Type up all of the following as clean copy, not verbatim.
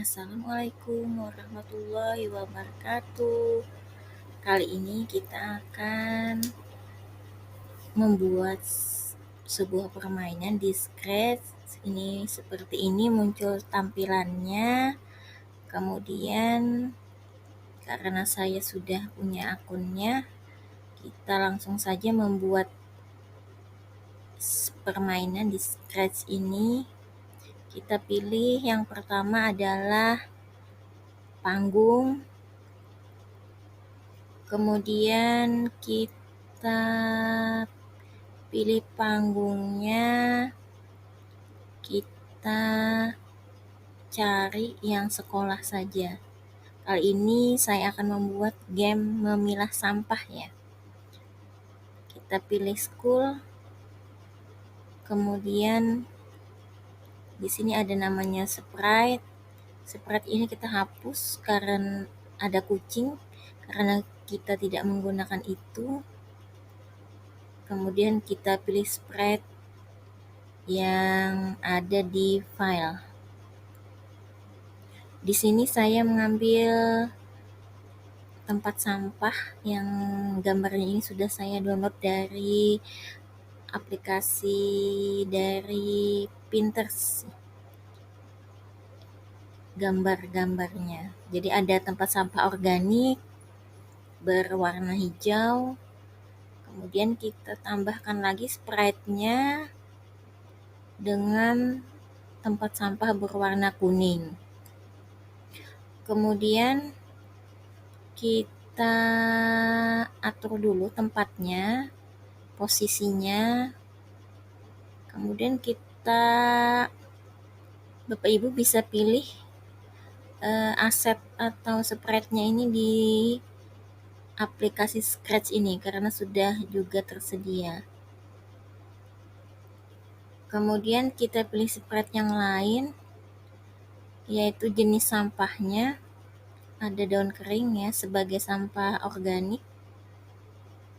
Assalamualaikum warahmatullahi wabarakatuh. Kali ini kita akan membuat sebuah permainan di Scratch. Ini seperti ini muncul tampilannya. Kemudian karena saya sudah punya akunnya, kita langsung saja membuat permainan di Scratch ini. Kita pilih yang pertama adalah panggung. Kemudian kita pilih panggungnya, kita cari yang sekolah saja. Kali ini saya akan membuat game memilah sampah ya. Kita pilih school, kemudian di sini ada namanya sprite. Sprite ini kita hapus karena ada kucing, karena kita tidak menggunakan itu. Kemudian kita pilih sprite yang ada di file. Di sini saya mengambil tempat sampah yang gambarnya ini sudah saya download dari aplikasi dari Pinterest. Gambar-gambarnya. Jadi ada tempat sampah organik berwarna hijau. Kemudian kita tambahkan lagi sprite-nya dengan tempat sampah berwarna kuning. Kemudian kita atur dulu tempatnya, posisinya. Kemudian Bapak Ibu bisa pilih aset atau sprite-nya ini di aplikasi Scratch ini karena sudah juga tersedia. Kemudian kita pilih sprite yang lain, yaitu jenis sampahnya. Ada daun kering ya sebagai sampah organik.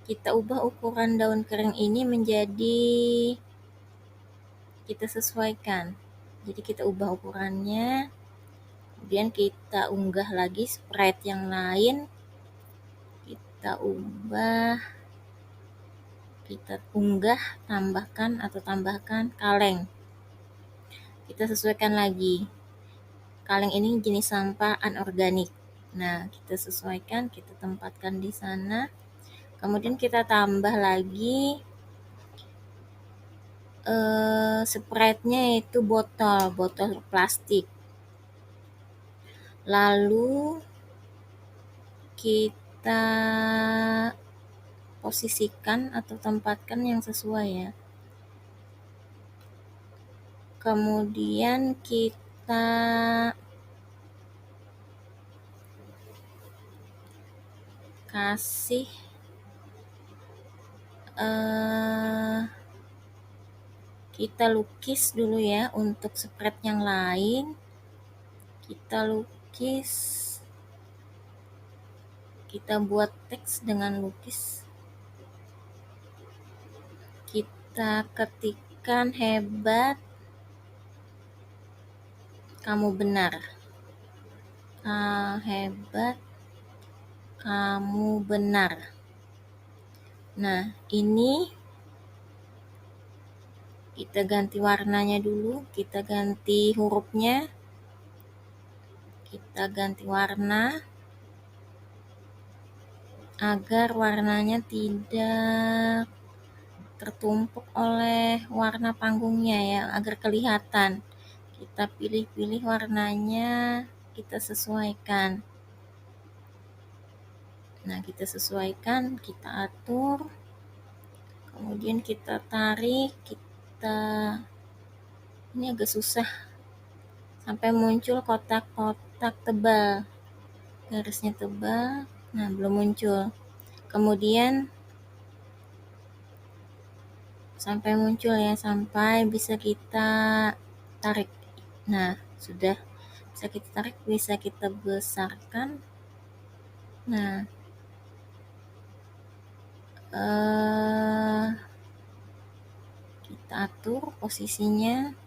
Kita ubah ukuran daun kering ini menjadi, kita sesuaikan. Jadi kita ubah ukurannya. Kemudian kita unggah lagi sprite yang lain. Kita unggah, tambahkan kaleng. Kita sesuaikan lagi. Kaleng ini jenis sampah anorganik. Nah, kita sesuaikan, kita tempatkan di sana. Kemudian kita tambah lagi sprite-nya yaitu botol plastik. Lalu kita posisikan atau tempatkan yang sesuai ya. Kemudian kita kasih kita lukis dulu ya untuk sprite yang lain. Kita lukis, kita buat teks dengan lukis. Kita ketikkan hebat, kamu benar. Hebat, kamu benar. Nah, ini kita ganti warnanya dulu, kita ganti hurufnya, kita ganti warna agar warnanya tidak tertumpuk oleh warna panggungnya ya, agar kelihatan. Kita pilih-pilih warnanya, kita sesuaikan. Nah, kita sesuaikan, kita atur. Kemudian kita tarik, ini agak susah sampai muncul kotak-kotak tebal, garisnya tebal. Nah, belum muncul. Kemudian sampai muncul ya, sampai bisa kita tarik. Nah, sudah bisa kita tarik, bisa kita besarkan. Nah, kita atur posisinya.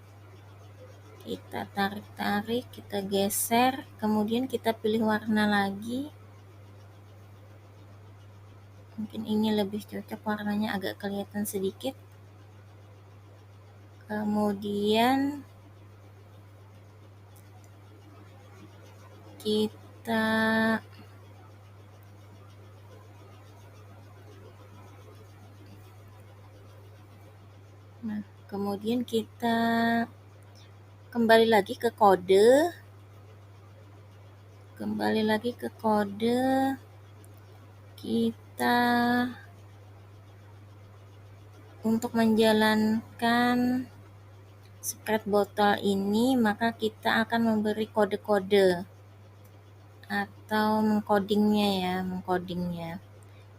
Kita tarik-tarik, kita geser, kemudian kita pilih warna lagi. Mungkin ini lebih cocok, warnanya agak kelihatan sedikit. Kemudian kita kemudian kita kembali lagi ke kode. Kita untuk menjalankan spread botol ini, maka kita akan memberi kode-kode atau mengkodingnya.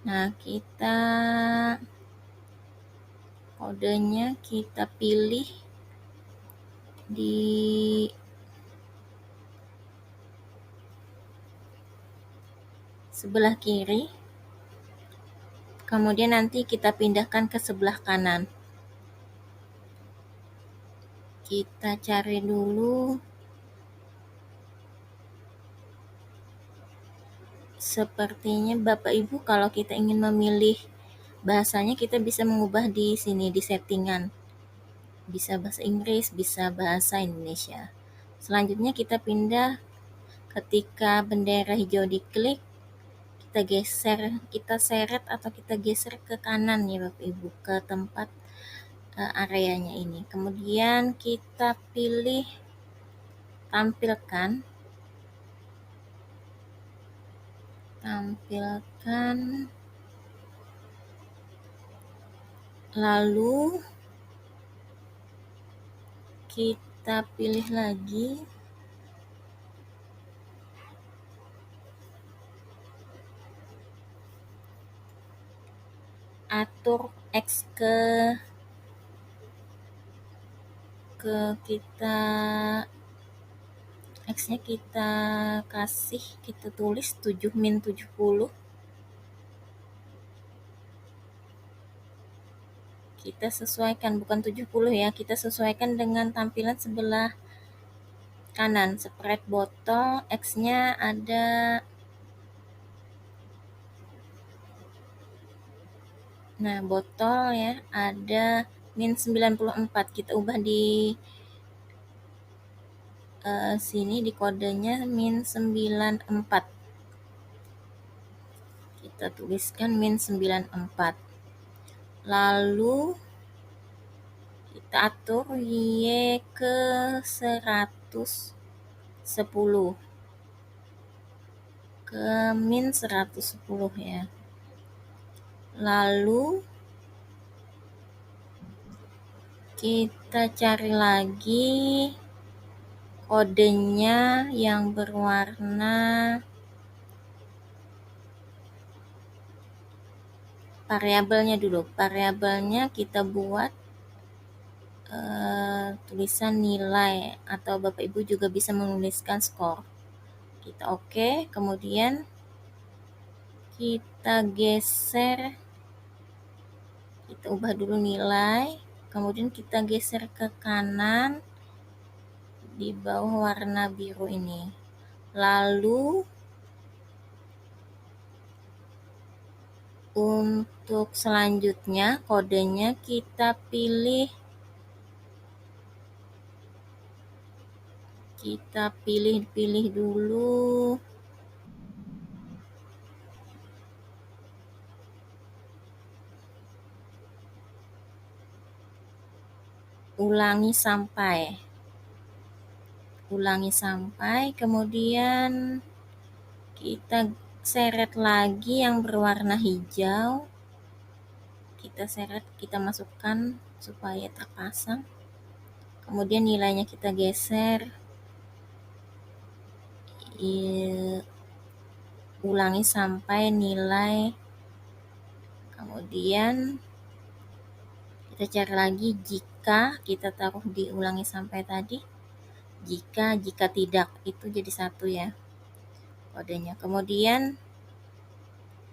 Nah, kodenya kita pilih di sebelah kiri, kemudian nanti kita pindahkan ke sebelah kanan. Kita cari dulu sepertinya Bapak Ibu, kalau kita ingin memilih bahasanya, kita bisa mengubah di sini di settingan. Bisa bahasa Inggris, bisa bahasa Indonesia. Selanjutnya kita pindah, ketika bendera hijau diklik, kita geser, kita seret atau kita geser ke kanan ya Bapak Ibu, ke tempat areanya ini. Kemudian kita pilih tampilkan, lalu kita pilih lagi atur X ke kita, X-nya kita kasih, kita tulis 7-70. Kita sesuaikan, bukan 70 ya, kita sesuaikan dengan tampilan sebelah kanan. Spread botol, X-nya ada botol ya, ada -94. Kita ubah di sini di kodenya -94. Kita tuliskan -94. Lalu kita atur Y ke 110, ke -110 ya. Lalu kita cari lagi kodenya yang berwarna variabelnya dulu. Variabelnya kita buat tulisan nilai, atau Bapak Ibu juga bisa menuliskan skor. Kita oke, kemudian kita geser, kita ubah dulu nilai, kemudian kita geser ke kanan di bawah warna biru ini. Lalu untuk selanjutnya kodenya kita pilih dulu ulangi sampai, kemudian kita seret lagi yang berwarna hijau, kita seret, kita masukkan supaya terpasang, kemudian nilainya kita geser, ulangi sampai nilai, kemudian kita cari lagi jika, kita taruh di ulangi sampai tadi, jika tidak, itu jadi 1 ya kodenya. Kemudian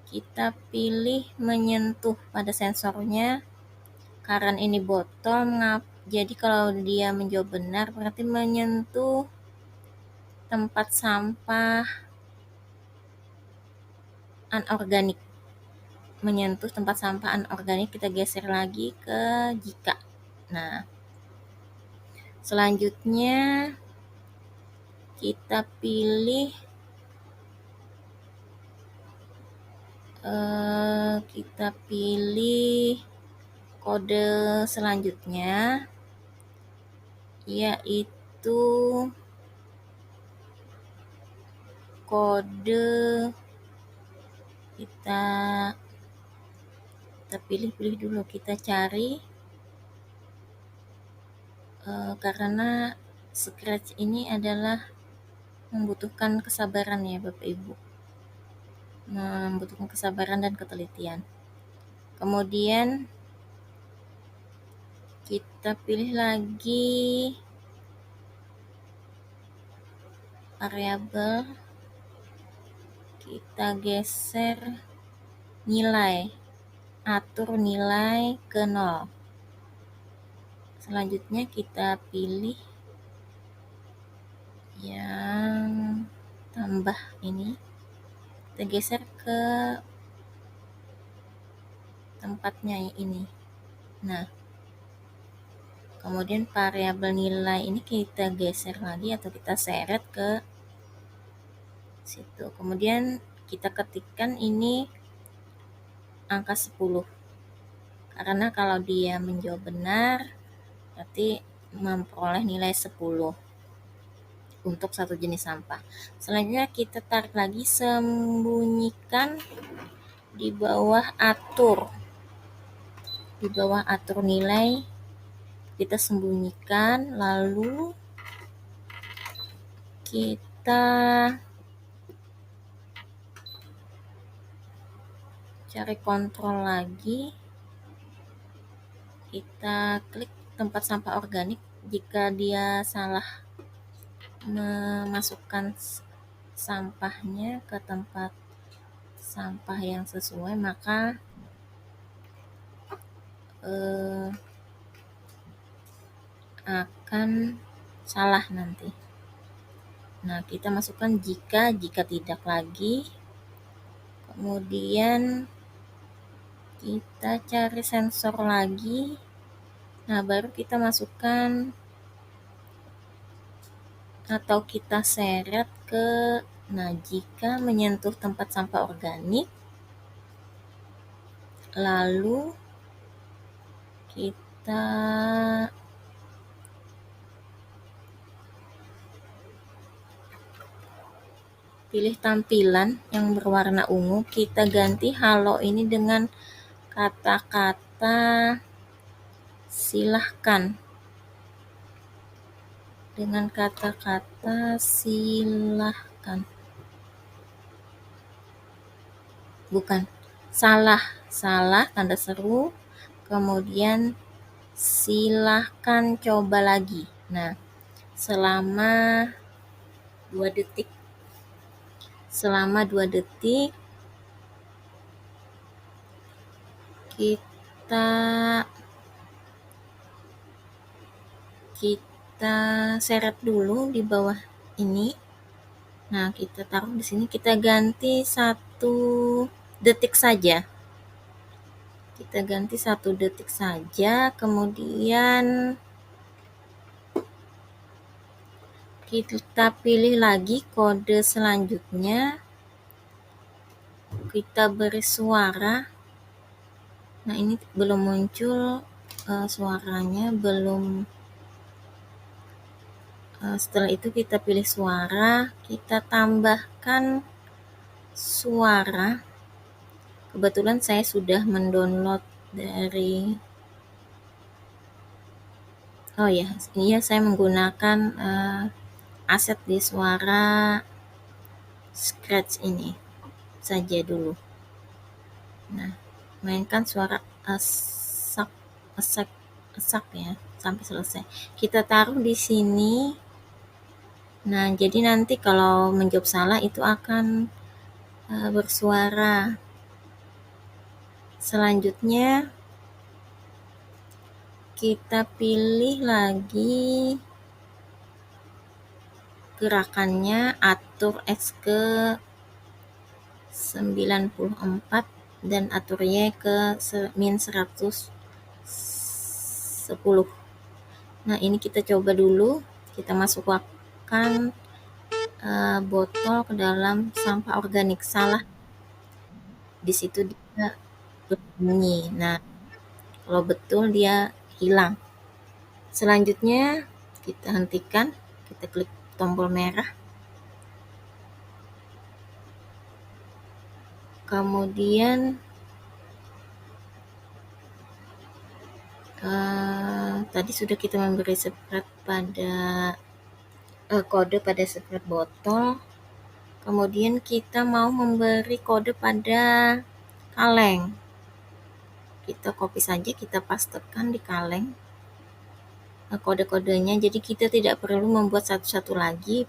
kita pilih menyentuh pada sensornya, karena ini botol, Jadi kalau dia menjawab benar berarti menyentuh tempat sampah anorganik. Menyentuh tempat sampah anorganik, kita geser lagi ke jika. Nah, selanjutnya kita pilih kode selanjutnya, yaitu kode kita pilih dulu, kita cari karena Scratch ini adalah membutuhkan kesabaran ya Bapak Ibu, membutuhkan kesabaran dan ketelitian. Kemudian kita pilih lagi variabel, kita geser nilai, atur nilai ke 0. Selanjutnya kita pilih yang tambah ini, kita geser ke tempatnya ini. Nah, kemudian variabel nilai ini kita geser lagi atau kita seret ke situ. Kemudian kita ketikkan ini angka 10. Karena kalau dia menjawab benar, berarti memperoleh nilai 10 untuk satu jenis sampah. Selanjutnya kita tarik lagi, sembunyikan di bawah atur. Di bawah atur nilai kita sembunyikan, lalu kita cari kontrol lagi, kita klik tempat sampah organik. Jika dia salah memasukkan sampahnya ke tempat sampah yang sesuai, maka akan salah nanti. Nah, kita masukkan jika tidak lagi. Kemudian kita cari sensor lagi. Nah, baru kita masukkan atau kita seret ke, nah, jika menyentuh tempat sampah organik, lalu kita pilih tampilan yang berwarna ungu, kita ganti halo ini dengan kata-kata silahkan. Dengan kata-kata silahkan. Bukan, salah tanda seru, kemudian silahkan coba lagi. Nah, selama 2 detik. Selama 2 detik kita seret dulu di bawah ini. Nah, kita taruh di sini, kita ganti 1 detik saja. Kita ganti 1 detik saja, kemudian kita pilih lagi kode selanjutnya, kita beri suara. Nah, ini belum muncul suaranya, belum. Setelah itu kita pilih suara, kita tambahkan suara. Kebetulan saya sudah mendownload dari, saya menggunakan aset di suara Scratch ini saja dulu. Nah, mainkan suara esak ya sampai selesai. Kita taruh di sini. Nah, jadi nanti kalau menjawab salah itu akan bersuara. Selanjutnya kita pilih lagi gerakannya, atur X ke 94 dan atur Y ke min 110. Nah, ini kita coba dulu. Kita masukkan botol ke dalam sampah organik. Salah, di situ dia berbunyi. Nah, kalau betul dia hilang. Selanjutnya kita hentikan, kita klik tombol merah. Kemudian tadi sudah kita memberi spread pada kode pada spread botol. Kemudian kita mau memberi kode pada kaleng. Kita copy saja, kita pastekan di kaleng kode-kodenya. Jadi kita tidak perlu membuat satu-satu lagi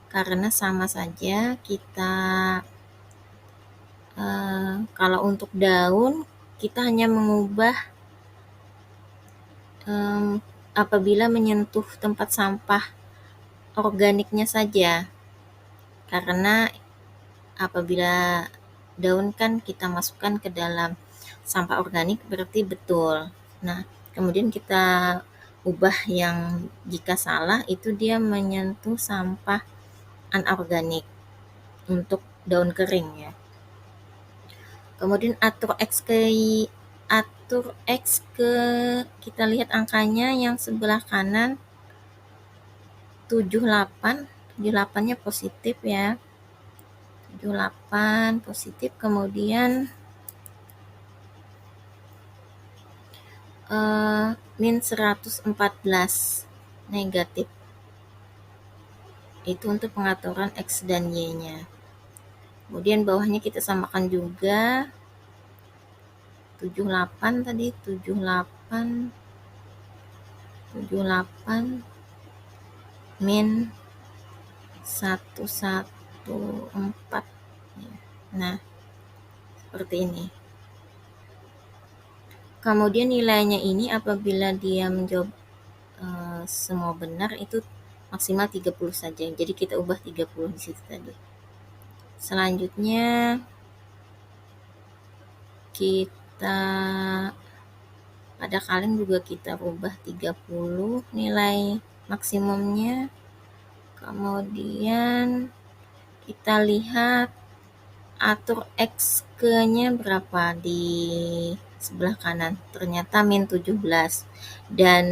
karena sama saja. Kita kalau untuk daun kita hanya mengubah apabila menyentuh tempat sampah organiknya saja, karena apabila daun kan kita masukkan ke dalam sampah organik berarti betul. Nah, kemudian kita ubah yang jika salah itu dia menyentuh sampah anorganik untuk daun kering ya. Kemudian atur X ke kita lihat angkanya yang sebelah kanan 78. 78-nya positif ya. 78 positif, kemudian min 114 negatif. Itu untuk pengaturan X dan Y-nya. Kemudian bawahnya kita samakan juga 78 tadi, 78 min 114. Nah, seperti ini. Kemudian nilainya ini apabila dia menjawab semua benar itu maksimal 30 saja. Jadi kita ubah 30 di situ tadi. Selanjutnya kita pada kaleng juga kita ubah 30 nilai maksimumnya. Kemudian kita lihat atur X ke-nya berapa di sebelah kanan. Ternyata min 17 dan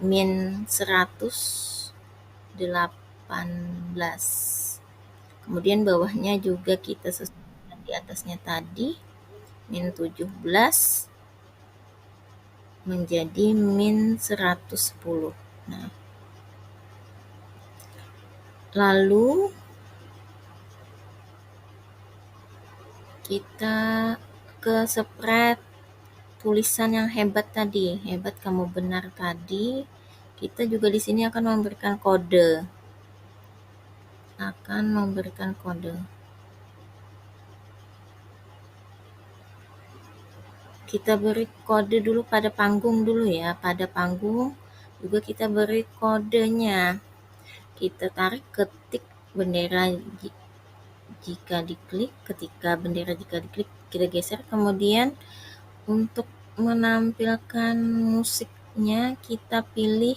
min 118. Kemudian bawahnya juga kita sesuaikan di atasnya tadi. Min 17 menjadi min 110. Nah, lalu kita ke spread tulisan yang hebat tadi, hebat kamu benar tadi. Kita juga di sini akan memberikan kode. Kita beri kode dulu pada panggung dulu ya. Pada panggung juga kita beri kodenya. Kita tarik, ketik bendera jika diklik, kita geser. Kemudian untuk menampilkan musiknya kita pilih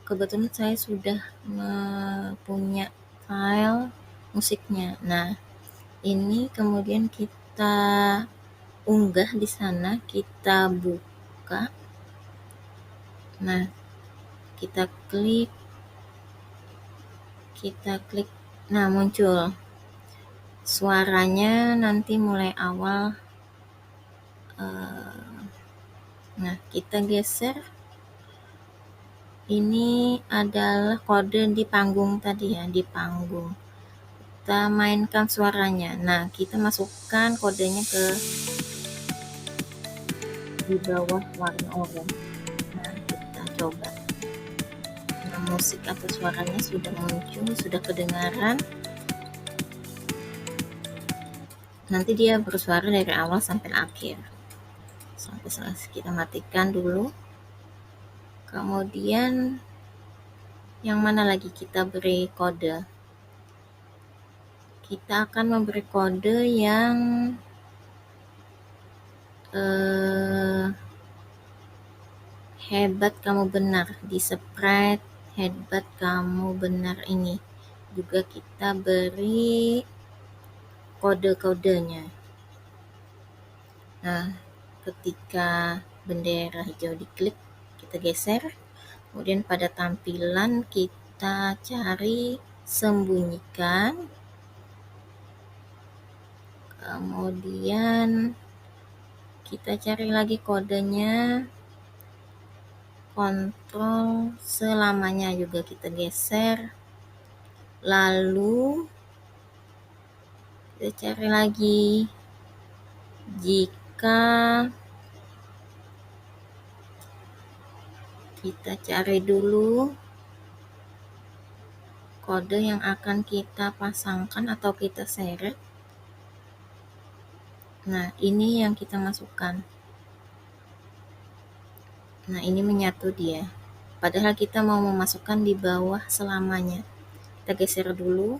kebetulan saya sudah punya file musiknya. Nah, ini kemudian kita unggah di sana, kita buka. Nah, kita klik. Nah, muncul suaranya nanti mulai awal. Nah, kita geser. Ini adalah kode di panggung tadi ya, di panggung. Kita mainkan suaranya. Nah, kita masukkan kodenya ke di bawah warna oranye. Nah, kita coba. Nah, musik atau suaranya sudah muncul, sudah kedengaran. Nanti dia bersuara dari awal sampai akhir. kita matikan dulu. Kemudian yang mana lagi kita beri kode? Kita akan memberi kode yang hebat kamu benar. Di spread hebat kamu benar ini juga kita beri kode-kodenya. Nah, ketika bendera hijau diklik, kita geser. Kemudian pada tampilan kita cari sembunyikan. Kemudian kita cari lagi kodenya. Kontrol selamanya juga kita geser. Lalu kita cari lagi. Jika kita cari dulu kode yang akan kita pasangkan atau kita seret. Nah, ini yang kita masukkan. Nah, ini menyatu dia. Padahal kita mau memasukkan di bawah selamanya. Kita geser dulu.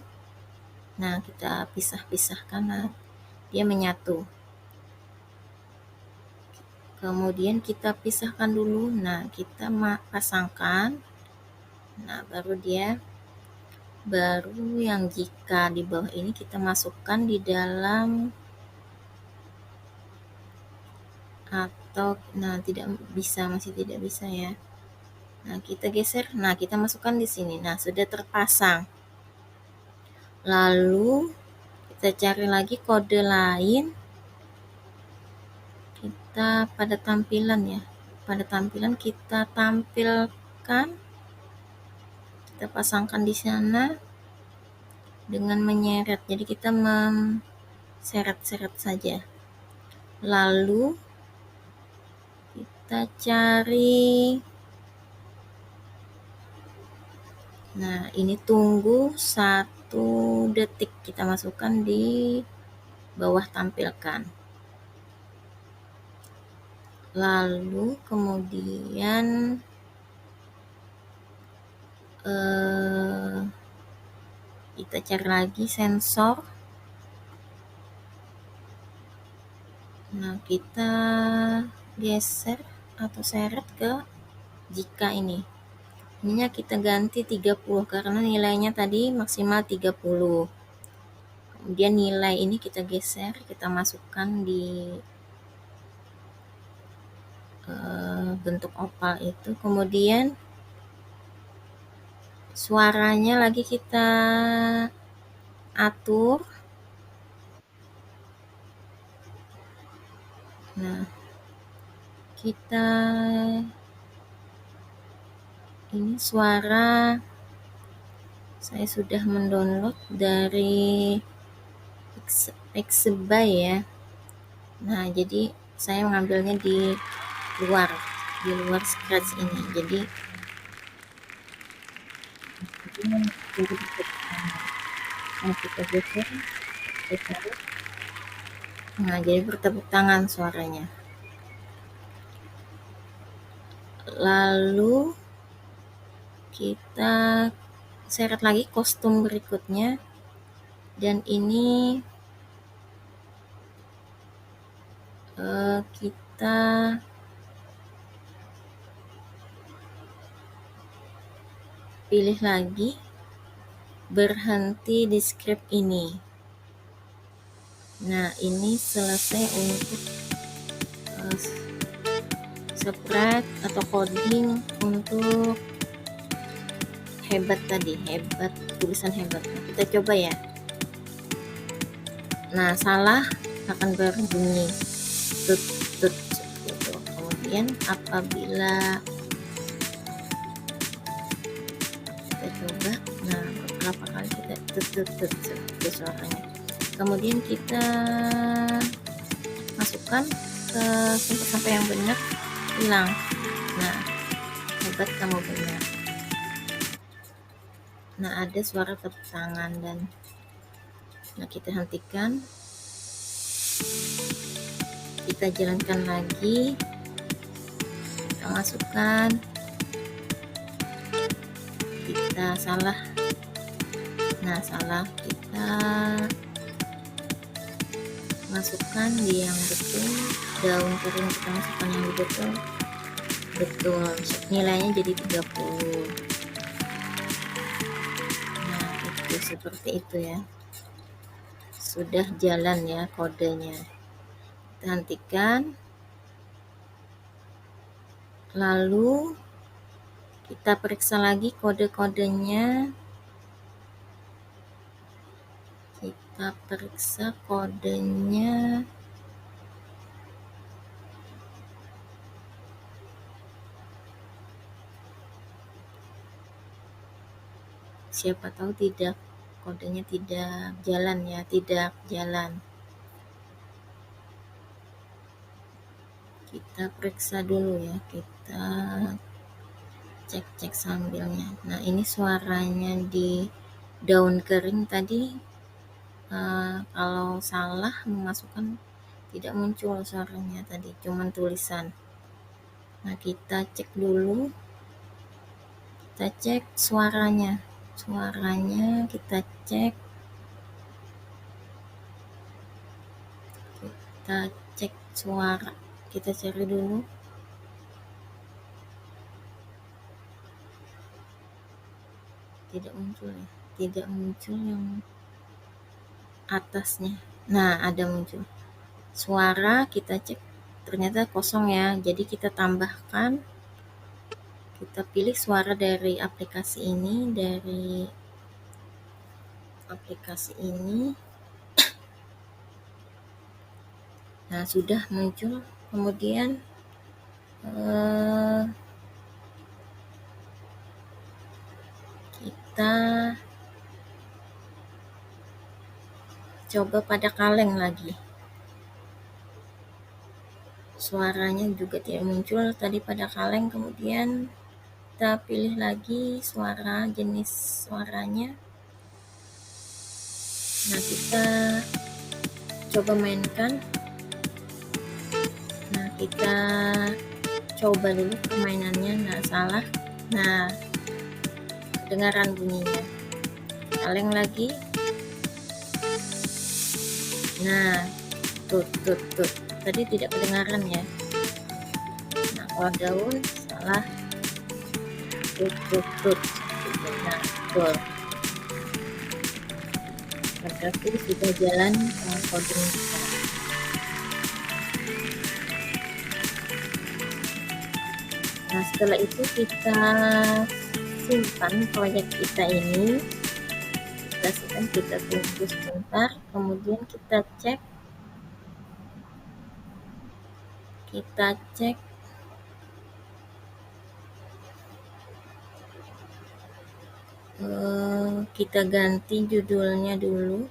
Nah, kita pisah-pisahkan. Nah, dia menyatu. Kemudian kita pisahkan dulu. Nah, kita pasangkan. Nah, baru yang jika di bawah ini kita masukkan di dalam atau masih tidak bisa ya. Nah, kita geser. Nah, kita masukkan di sini. Nah, sudah terpasang. Lalu kita cari lagi kode lain. Kita pada tampilan ya. Pada tampilan kita tampilkan. Kita pasangkan di sana dengan menyeret. Jadi kita seret-seret saja. Lalu kita cari. Nah, ini tunggu 1 detik. Kita masukkan di bawah tampilkan. Lalu kemudian kita cari lagi sensor. Nah, kita geser atau seret ke jika ini. Ininya kita ganti 30 karena nilainya tadi maksimal 30. Kemudian nilai ini kita geser, kita masukkan di bentuk oval itu. Kemudian suaranya lagi kita atur. Nah, kita ini suara saya sudah mendownload dari Pixabay ya. Nah, jadi saya mengambilnya di luar Scratch ini. Jadi kita geser. Nah, jadi bertepuk tangan suaranya. Lalu kita seret lagi kostum berikutnya. Dan ini kita pilih lagi berhenti di script ini. Nah, ini selesai untuk spread atau coding untuk hebat tadi, tulisan hebat. Nah, kita coba ya. Nah, salah akan berbunyi tut tut gitu. Kemudian apabila kita coba, nah beberapa kali kita tut tut tut itu suaranya. Kemudian kita masukkan ke sampai yang benar, hilang. Nah, hebat kamu benar. Nah, ada suara tepuk tangan dan nah kita hentikan. Kita jalankan lagi. kita masukkan, kita salah, kita masukkan di yang betul, daun kering kita masukkan yang betul, nilainya jadi 30. Nah itu seperti itu ya, sudah jalan ya kodenya. Kita hentikan, lalu kita periksa lagi kode-kodenya. Kita periksa kodenya. Siapa tahu kodenya tidak jalan ya, tidak jalan. Kita periksa dulu ya, kita cek sambilnya. Nah ini suaranya di daun kering tadi, kalau salah memasukkan tidak muncul suaranya tadi, cuman tulisan. Nah kita cek dulu, kita cek suaranya kita cek, suara, kita cari dulu. Tidak muncul ya, tidak muncul yang atasnya. Nah ada muncul suara, kita cek ternyata kosong ya, jadi kita tambahkan, kita pilih suara dari aplikasi ini, nah sudah muncul. Kemudian kita coba pada kaleng lagi, suaranya juga tidak muncul tadi pada kaleng. Kemudian kita pilih lagi jenis suaranya. Nah kita coba mainkan. Nah kita coba dulu permainannya. Nah salah, nah kedengaran bunyinya. Kaleng lagi. Nah tut tadi tidak kedengaran ya. Nah kalau daun salah, tut. Nah betul, berarti sudah jalan coding kita. Nah setelah itu kita simpan proyek kita ini, kita tunggu sebentar, kemudian kita cek kita ganti judulnya dulu,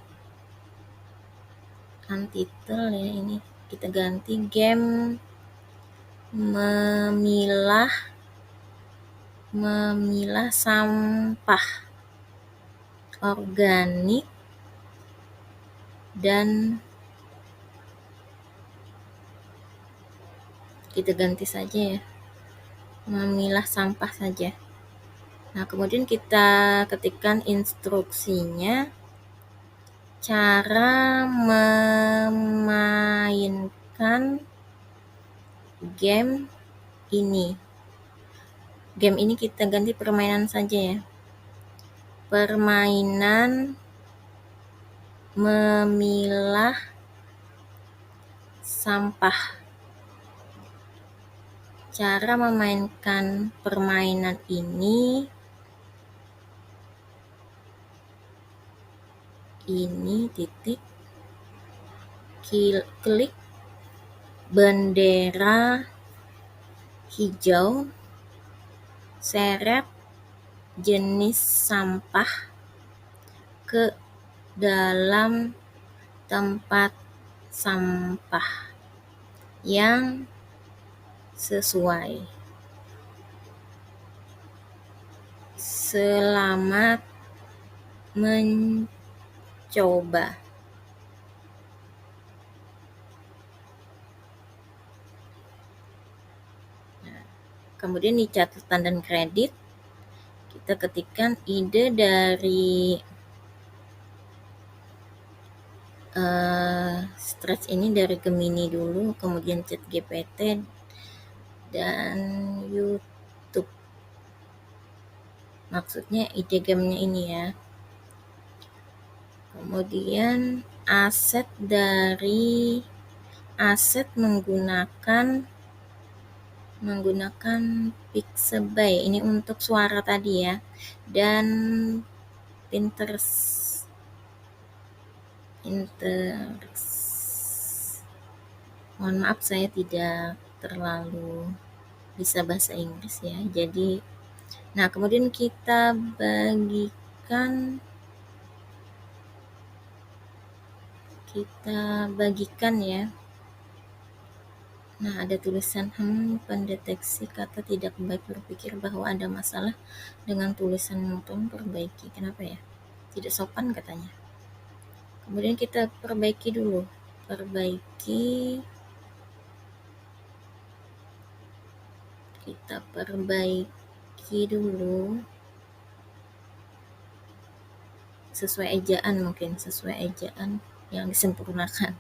kan title ya, ini kita ganti game memilah sampah organik dan kita ganti saja ya, memilah sampah saja. Nah kemudian kita ketikkan instruksinya, cara memainkan game ini. Game ini kita ganti permainan saja ya, permainan memilah sampah. Cara memainkan permainan ini titik, klik bendera hijau, seret jenis sampah ke dalam tempat sampah yang sesuai. Selamat mencoba. Kemudian di catatan dan kredit, kita ketikkan ide dari stretch ini dari Gemini dulu, kemudian ChatGPT dan YouTube. Maksudnya ide gamenya ini ya. Kemudian aset menggunakan Pixabay ini untuk suara tadi ya, dan Pinterest. Mohon maaf saya tidak terlalu bisa bahasa Inggris ya. Jadi, nah kemudian kita bagikan ya. Nah, ada tulisan pendeteksi kata tidak baik, berpikir bahwa ada masalah dengan tulisan tolong perbaiki. Kenapa ya? Tidak sopan katanya. Kemudian kita perbaiki dulu. Kita perbaiki dulu sesuai ejaan yang disempurnakan.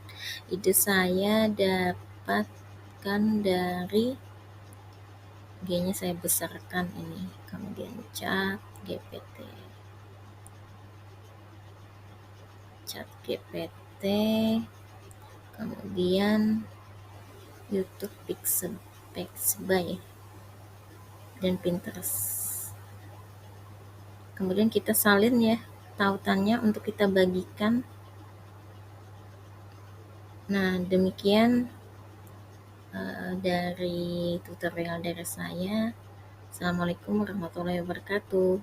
Ide saya dapatkan dari G-nya saya besarkan ini, kemudian chat GPT, kemudian YouTube Pixabay dan Pinterest. Kemudian kita salin ya tautannya untuk kita bagikan. Nah, demikian dari tutorial dari saya. Assalamualaikum warahmatullahi wabarakatuh.